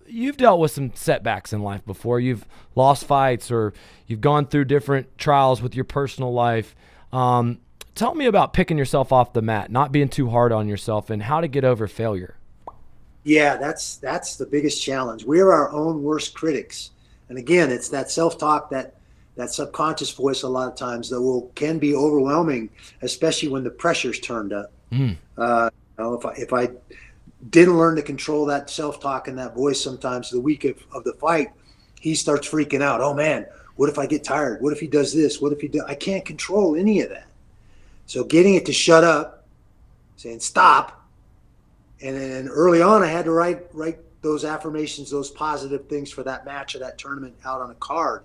you've dealt with some setbacks in life before. You've lost fights or you've gone through different trials with your personal life. Tell me about picking yourself off the mat, not being too hard on yourself, and how to get over failure. Yeah, that's the biggest challenge. We're our own worst critics. And again, it's that self-talk, that subconscious voice a lot of times that can be overwhelming, especially when the pressure's turned up. If I didn't learn to control that self-talk and that voice, sometimes the week of the fight, he starts freaking out. Oh man, what if I get tired? What if he does this? What if he I can't control any of that. So getting it to shut up, saying stop. And then early on, I had to write those affirmations, those positive things for that match or that tournament out on a card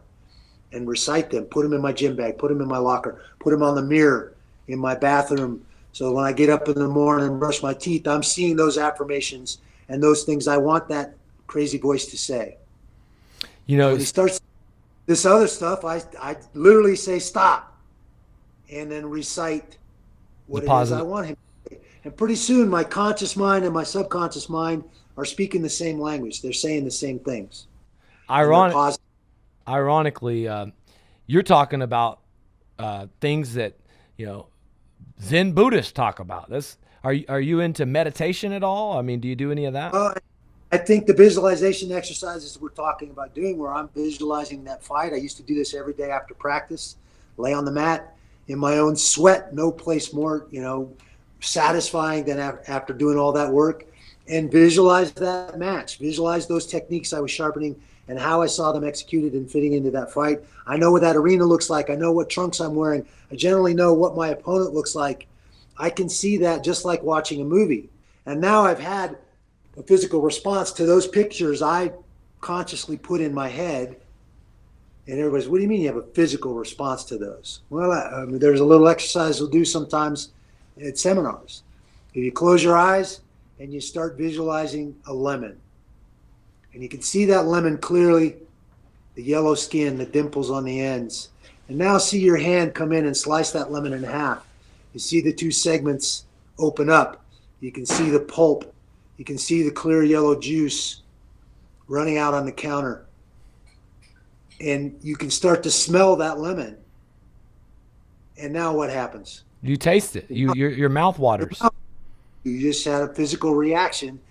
and recite them, put them in my gym bag, put them in my locker, put them on the mirror in my bathroom. So when I get up in the morning and brush my teeth, I'm seeing those affirmations and those things I want that crazy voice to say. When he starts this other stuff, I literally say stop and then recite what it is I want him to say. And pretty soon my conscious mind and my subconscious mind are speaking the same language. They're saying the same things. Ironically, you're talking about things that, Zen Buddhists talk about. Are you into meditation at all? I mean, do you do any of that? I think the visualization exercises we're talking about doing, where I'm visualizing that fight. I used to do this every day after practice, lay on the mat in my own sweat, no place more, satisfying than after doing all that work, and visualize that match, visualize those techniques I was sharpening and how I saw them executed and fitting into that fight. I know what that arena looks like. I know what trunks I'm wearing. I generally know what my opponent looks like. I can see that just like watching a movie. And now I've had a physical response to those pictures I consciously put in my head. And everybody's, what do you mean you have a physical response to those? Well, there's a little exercise we'll do sometimes at seminars. If you close your eyes and you start visualizing a lemon, and you can see that lemon clearly, the yellow skin, the dimples on the ends. And now see your hand come in and slice that lemon in half. You see the two segments open up. You can see the pulp. You can see the clear yellow juice running out on the counter. And you can start to smell that lemon. And now what happens? You taste it. Your mouth waters. You just had a physical reaction.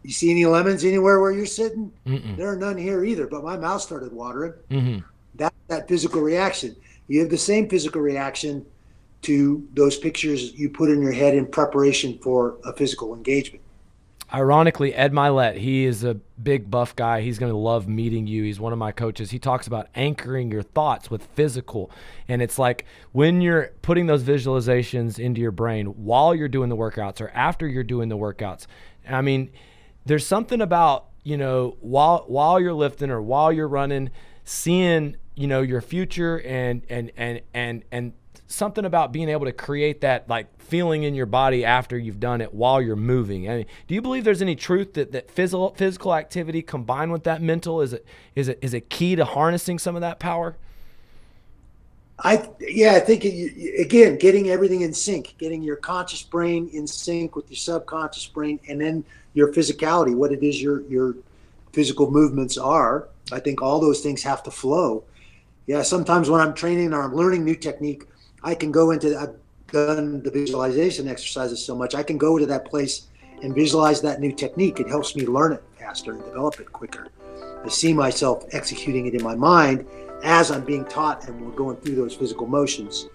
You see any lemons anywhere where you're sitting? Mm-mm. There are none here either, but my mouth started watering. Mm-hmm. That physical reaction. You have the same physical reaction to those pictures you put in your head in preparation for a physical engagement. Ironically, Ed Milet, he is a big buff guy. He's going to love meeting you. He's one of my coaches. He talks about anchoring your thoughts with physical. And it's like when you're putting those visualizations into your brain while you're doing the workouts or after you're doing the workouts, I mean, there's something about, while you're lifting or while you're running, seeing, your future and something about being able to create that like feeling in your body after you've done it while you're moving. I mean, do you believe there's any truth that physical activity combined with that mental is a key to harnessing some of that power? I think again, getting everything in sync, getting your conscious brain in sync with your subconscious brain, and then your physicality, what it is your physical movements are. I think all those things have to flow. Yeah, sometimes when I'm training or I'm learning new technique, I've done the visualization exercises so much, I can go to that place and visualize that new technique. It helps me learn it faster and develop it quicker. I see myself executing it in my mind as I'm being taught and we're going through those physical motions.